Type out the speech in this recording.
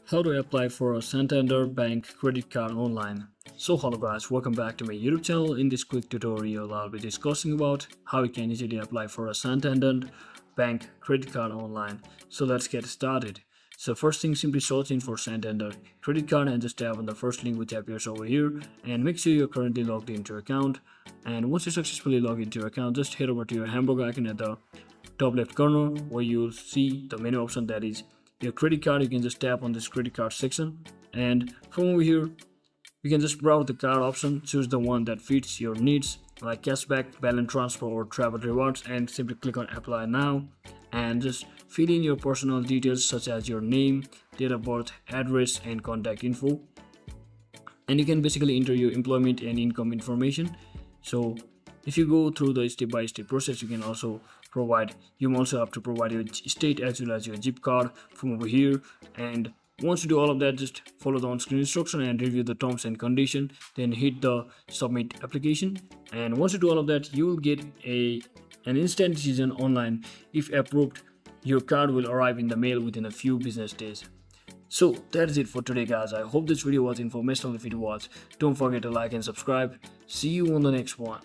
How to apply for a Santander Bank Credit Card online. So hello guys, welcome back to my YouTube channel. In this quick tutorial, I'll be discussing about how you can easily apply for a Santander Bank Credit Card online. So let's get started. So first thing, simply search in for Santander Credit Card and just tap on the first link which appears over here and make sure you're currently logged into your account. And once you successfully log into your account, just head over to your hamburger icon at the top left corner where you'll see the menu option that is your credit card. You can just tap on this credit card section, and from over here you can just browse the card option, choose the one that fits your needs like cashback, balance transfer or travel rewards, and simply click on apply now and just fill in your personal details such as your name, date of birth, address and contact info. And you can basically enter your employment and income information. So if you go through the step-by-step process, you also have to provide your state as well as your zip card from over here. And once you do all of that, just follow the on-screen instruction and review the terms and condition, then hit the submit application. And once you do all of that, you will get an instant decision online. If approved, your card will arrive in the mail within a few business days. So that's it for today guys. I hope this video was informational. If it was, don't forget to like and subscribe. See you on the next one.